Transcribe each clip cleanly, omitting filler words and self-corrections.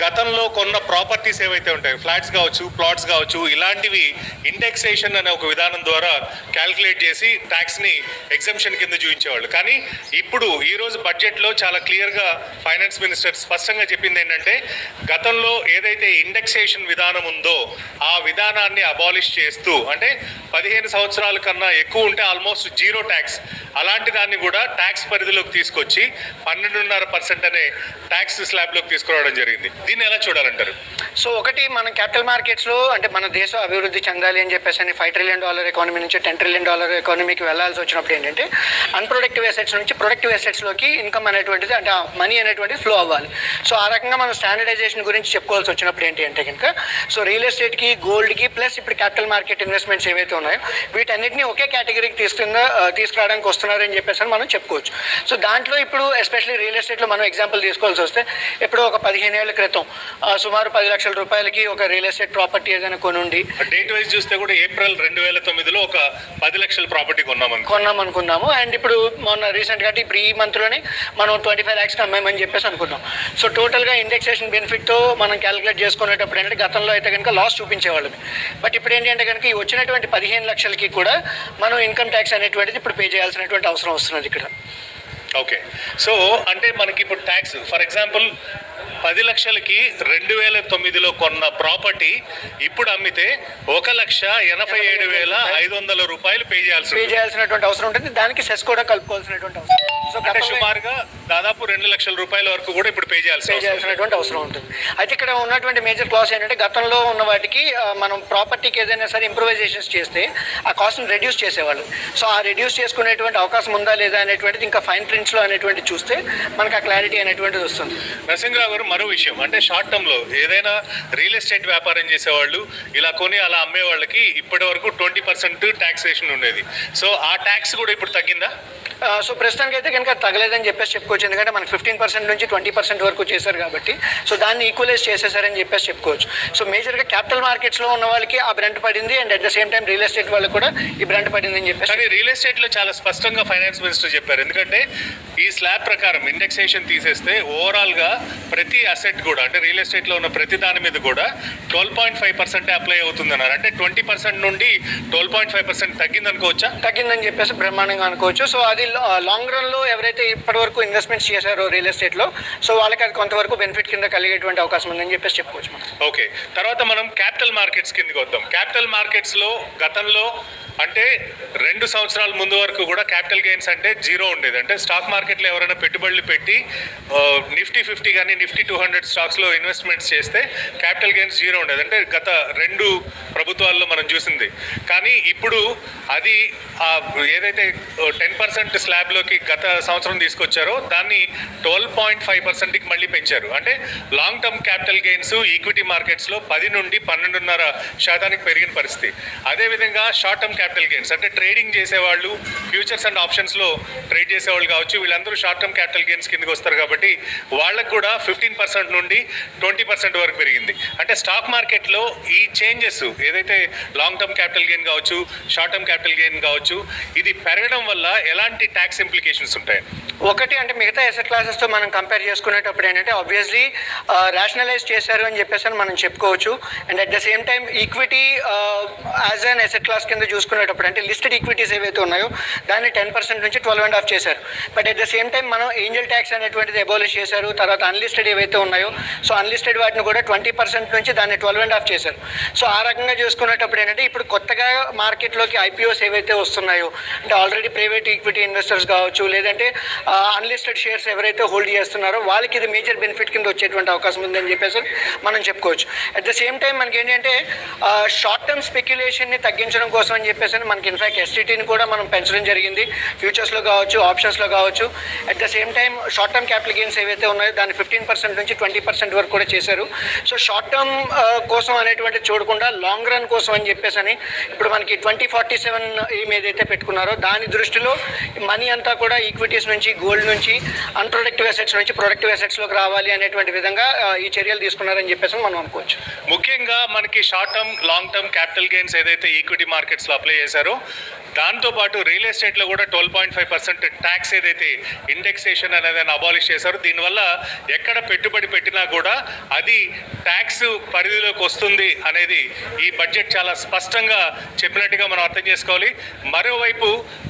గతంలో కొన్న ప్రాపర్టీస్ ఏవైతే ఉంటాయి, ఫ్లాట్స్ కావచ్చు, ప్లాట్స్ కావచ్చు, ఇలాంటివి ఇండెక్సేషన్ అనే ఒక విధానం ద్వారా క్యాల్కులేట్ చేసి ట్యాక్స్ని ఎగ్జంప్షన్ కింద చూపించేవాళ్ళు. కానీ ఇప్పుడు ఈరోజు బడ్జెట్లో చాలా క్లియర్గా ఫైనాన్స్ మినిస్టర్ స్పష్టంగా చెప్పింది ఏంటంటే, గతంలో ఏదైతే ఇండెక్సేషన్ విధానం ఉందో ఆ విధానాన్ని అబాలిష్ చేస్తూ, అంటే 15 సంవత్సరాల కన్నా ఎక్కువ ఉంటే ఆల్మోస్ట్ జీరో ట్యాక్స్, అలాంటి దాన్ని కూడా ట్యాక్స్ పరిధిలోకి తీసుకొచ్చి 12.5% అనే ట్యాక్స్ స్లాబ్లోకి తీసుకురావడం జరిగింది. దీన్ని ఎలా చూడాలంటారు? సో ఒకటి, మన క్యాపిటల్ మార్కెట్స్లో అంటే మన దేశం అభివృద్ధి చెందాలి అని చెప్పేసి $5 ట్రిలియన్ ఎకానమీ నుంచి $10 ట్రిలియన్ ఎకానమీకి వెళ్ళాల్సి వచ్చినప్పుడు ఏంటంటే, అన్ప్రొడక్టివ్ అసెట్స్ నుంచి ప్రొడక్టివ్ అసెట్స్లోకి ఇన్కమ్ అనేటువంటిది, అంటే మనీ అనేటువంటిది ఫ్లో అవ్వాలి. సో ఆ రకంగా మనం స్టాండర్డైజేషన్ గురించి చెప్పుకోవాల్సి వచ్చినప్పుడు ఏంటి అంటే కనుక, సో రియల్ ఎస్టేట్కి, గోల్డ్కి, ప్లస్ ఇప్పుడు క్యాపిటల్ మార్కెట్ ఇన్వెస్ట్మెంట్స్ ఏవైతే ఉన్నాయో వీటన్నిటిని ఒకే కేటగిరీకి తీసుకురావడానికి వస్తున్నారని చెప్పేసి మనం చెప్పుకోవచ్చు. సో దాంట్లో ఇప్పుడు ఎస్పెషల్లీ రియల్ ఎస్టేట్లో మనం ఎగ్జాంపుల్ తీసుకోవాల్సి వస్తే, ఇప్పుడు ఒక 15 ఏళ్ల క్రితం సుమారు 10 లక్షల రూపాయలకి ఒక రియల్ ఎస్టేట్ ప్రాపర్టీ ఏదైనా కొనుండి, డేట్ వైజ్ చూస్తే కూడా ఏప్రిల్ 2009లో ఒక 10 లక్షల ప్రాపర్టీ కొన్నాం అనుకున్నాము. అండ్ ఇప్పుడు మొన్న రీసెంట్గా ఇప్పుడు ఈ మంత్లోనే మనం 25 lakhs అమ్మామని చెప్పేసి అనుకున్నాం. సో టోటల్గా ఇండెక్సేషన్ బెనిఫిట్తో మనం క్యాలిక్యులేట్ చేసుకునేటప్పుడు ఏంటంటే, గతంలో అయితే కనుక లాస్ చూపించేవాళ్ళం. బట్ ఇప్పుడు ఏంటి అంటే కనుక ఈ వచ్చినటువంటి 15 లక్షలకి కూడా మనం ఇన్కమ్ ట్యాక్స్ అనేటువంటిది ఇప్పుడు పే చేయాల్సినటువంటి అవసరం వస్తున్నది ఇక్కడ. ఓకే, సో అంటే మనకి ఇప్పుడు ట్యాక్స్, ఫర్ ఎగ్జాంపుల్ 10 లక్షలకి 2009లో కొన్న ప్రాపర్టీ ఇప్పుడు అమ్మితే 1,87,500 రూపాయలు పే చేయాల్సినటువంటి అవసరం ఉంటుంది. దానికి సెస్ కూడా కలుపుకోవాల్సినటువంటి అవసరం. సో అంటే సుమారుగా దాదాపు 2 లక్షల రూపాయల వరకు కూడా ఇప్పుడు పే చేయాల్సినటువంటి అవసరం ఉంటుంది. అయితే ఇక్కడ ఉన్నటువంటి మేజర్ క్లాస్ ఏంటంటే, గతంలో ఉన్న వాటికి మనం ప్రాపర్టీకి ఏదైనా సరే ఇంప్రూవైజేషన్స్ చేస్తే ఆ కాస్ట్ని రెడ్యూస్ చేసేవాళ్ళు. సో ఆ రెడ్యూస్ చేసుకునేటువంటి అవకాశం ఉందా లేదా అనేటువంటిది ఇంకా ఫైన్ ప్రింట్స్లో అనేటువంటి చూస్తే మనకు ఆ క్లారిటీ అనేటువంటిది వస్తుంది. నరసింహరావు గారు, మరో విషయం అంటే, షార్ట్ టర్మ్లో ఏదైనా రియల్ ఎస్టేట్ వ్యాపారం చేసేవాళ్ళు ఇలా కొని అలా అమ్మే వాళ్ళకి ఇప్పటి వరకు 20% ట్యాక్సేషన్ ఉండేది. సో ఆ ట్యాక్స్ కూడా ఇప్పుడు తగ్గిందా? సో ప్రస్తుతానికి అయితే కనుక తగలేదని చెప్పేసి చెప్పుకోవచ్చు. ఎందుకంటే మనకు 15% నుంచి 20% వరకు చేశారు కాబట్టి, సో దాన్ని ఈక్వలైజ్ చేసేసారని చెప్పేసి చెప్పుకోవచ్చు. సో మేజర్గా క్యాపిటల్ మార్కెట్స్లో ఉన్న వాళ్ళకి ఆ బ్రంట్ పడింది, and at the same time real estate వాళ్ళకి కూడా ఈ బ్రంట్ పడింది అని చెప్పేసి. కానీ రియల్ ఎస్టేట్లో చాలా స్పష్టంగా ఫైనాన్స్ మినిస్టర్ చెప్పారు. ఎందుకంటే ఈ స్లాబ్ ప్రకారం ఇండెక్సేషన్ తీసేస్తే ఓవరాల్గా ప్రతి అసెట్ కూడా, అంటే రియల్ ఎస్టేట్లో ఉన్న ప్రతి దాని మీద కూడా 12.5% అప్లై అవుతుందన్నారు. అంటే 20% నుండి 12.5% తగ్గిందనుకోవచ్చా? తగ్గిందని చెప్పేసి బ్రహ్మాండంగా అనుకోవచ్చు. సో అది లాంగ్ రన్లో ఎవరైతే ఇప్పటివరకు ఇన్వెస్ట్మెంట్స్ చేశారో రియల్ ఎస్టేట్లో, సో వాళ్ళకి అది కొంతవరకు బెనిఫిట్ కింద కలిగేటువంటి అవకాశం ఉందని చెప్పేసి చెప్పుకోవచ్చు. ఓకే, తర్వాత మనం క్యాపిటల్ మార్కెట్స్ కిందకి వద్దాం. క్యాపిటల్ మార్కెట్స్లో గతంలో అంటే 2 సంవత్సరాల ముందు వరకు కూడా క్యాపిటల్ గెయిన్స్ అంటే జీరో ఉండేది. అంటే స్టాక్ మార్కెట్లో ఎవరైనా పెట్టుబడులు పెట్టి నిఫ్టీ 50 కానీ నిఫ్టీ 200 స్టాక్స్లో ఇన్వెస్ట్మెంట్స్ చేస్తే క్యాపిటల్ గెయిన్స్ జీరో ఉండేది. అంటే గత 2 ప్రభుత్వాల్లో మనం చూసింది. కానీ ఇప్పుడు అది ఏదైతే 10% స్లాబ్లోకి గత సంవత్సరం తీసుకొచ్చారో దాన్ని 12.5%కి మళ్ళీ పెంచారు. అంటే long term capital gains equity మార్కెట్స్లో 10 నుండి 12.5% పెరిగిన పరిస్థితి. అదేవిధంగా షార్ట్ టర్మ్ క్యాపిటల్ గెయిన్స్ అంటే ట్రేడింగ్ చేసేవాళ్ళు, ఫ్యూచర్స్ అండ్ ఆప్షన్స్లో ట్రేడ్ చేసేవాళ్ళు కావచ్చు, వీళ్ళందరూ షార్ట్ టర్మ్ క్యాపిటల్ గెయిన్స్ కిందకి వస్తారు. కాబట్టి వాళ్ళకు కూడా 15% నుండి 20% వరకు పెరిగింది. అంటే స్టాక్ మార్కెట్లో ఈ చేంజెస్ ఏదైతే లాంగ్ టర్మ్ క్యాపిటల్ గెయిన్ కావచ్చు, షార్ట్ టర్మ్ క్యాపిటల్ గెయిన్ కావచ్చు, ఇది పెరగడం వల్ల ఎలాంటి ట్యాక్స్ ఇంప్లికేషన్స్ ఉంటాయి? ఒకటి, అంటే మిగతా ఎసెట్ క్లాసెస్తో మనం కంపేర్ చేసుకునేటప్పుడు ఏంటంటే ఆబ్వియస్లీ రేషనలైజ్ చేశారు అని చెప్పేసి మనం చెప్పుకోవచ్చు. And at the same time equity as an asset class కింద చూసుకునేటప్పుడు, అంటే లిస్టెడ్ ఈక్విటీస్ ఏవైతే ఉన్నాయో దాన్ని 10% నుంచి 12.5 చేశారు. But at the same time మనం ఏంజల్ ట్యాక్స్ అనేటువంటిది అబాలిష్ చేశారు. తర్వాత అన్లిస్టెడ్ ఏవైతే ఉన్నాయో, సో అన్లిస్టెడ్ వాటిని కూడా 20% నుంచి దాన్ని 12.5 చేశారు. సో ఆ రకంగా చూసుకునేటప్పుడు ఏంటంటే, ఇప్పుడు కొత్తగా మార్కెట్లోకి ఐపీఓస్ ఏవైతే వస్తున్నాయో, అంటే ఆల్రెడీ ప్రైవేట్ ఈక్విటీ ఇన్వెస్టర్స్ కావచ్చు, లేదంటే అన్లిస్టెడ్ షేర్స్ ఎవరైతే హోల్డ్ చేస్తున్నారో వాళ్ళకి ఇది మేజర్ బెనిఫిట్ కింద వచ్చేటువంటి అవకాశం ఉందని చెప్పేసి మనం చెప్పుకోవచ్చు. అట్ ద సేమ్ టైం మనకి ఏంటంటే షార్ట్ టర్మ్ స్పెక్యులేషన్ని తగ్గించడం కోసం అని చెప్పేసి మనకి ఇన్ఫాక్ట్ ఎస్టీటీని కూడా మనం పెంచడం జరిగింది, ఫ్యూచర్స్లో కావచ్చు, ఆప్షన్స్లో కావచ్చు. At the same time short term capital gains ఏవైతే ఉన్నాయో దాన్ని 15% నుంచి 20% వరకు కూడా చేశారు. సో షార్ట్ టర్మ్ కోసం అనేటువంటి చూడకుండా లాంగ్ రన్ కోసం అని చెప్పేసి అని ఇప్పుడు మనకి 2047 ఏం ఏదైతే పెట్టుకున్నారో దాని దృష్టిలో మనీ అంతా కూడా ఈక్విటీస్ నుంచి, గోల్డ్ నుంచి, అన్ప్రొడక్టివ్ అసెట్స్ నుంచి ప్రొడక్టివ్ అసెట్స్లోకి రావాలి అనేటువంటి విధంగా ఈ చర్యలు తీసుకున్నారని చెప్పేసి మనం అనుకోవచ్చు. ముఖ్యంగా మనకి short term, long term capital gains ఏదైతే ఈక్విటీ మార్కెట్స్లో అప్లై అప్లై చేశారో దాంతోపాటు రియల్ ఎస్టేట్లో కూడా 12.5% ట్యాక్స్ ఏదైతే ఇండెక్సేషన్ అనేది అబాలిష్ చేశారో దీనివల్ల ఎక్కడ పెట్టుబడి పెట్టినా కూడా అది ట్యాక్స్ పరిధిలోకి వస్తుంది అనేది ఈ బడ్జెట్ చాలా స్పష్టంగా చెప్పినట్టుగా మనం అర్థం చేసుకోవాలి. మరోవైపు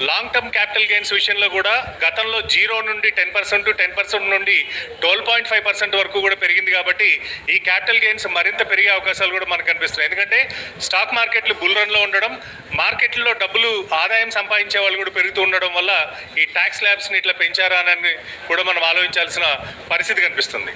లాంగ్ టర్మ్ క్యాపిటల్ గెయిన్స్ విషయంలో కూడా గతంలో 0 నుండి 10%, 10% నుండి 12.5% వరకు కూడా పెరిగింది. కాబట్టి ఈ క్యాపిటల్ గెయిన్స్ మరింత పెరిగే అవకాశాలు కూడా మనకు కనిపిస్తున్నాయి. ఎందుకంటే స్టాక్ మార్కెట్లు బుల్ రన్లో ఉండడం, మార్కెట్లో డబ్బులు ఆదాయం సంపాదించే వాళ్ళు కూడా పెరుగుతూ ఉండడం వల్ల ఈ ట్యాక్స్ ల్యాబ్స్ని ఇట్లా పెంచారా అని కూడా మనం ఆలోచించాల్సిన పరిస్థితి కనిపిస్తుంది.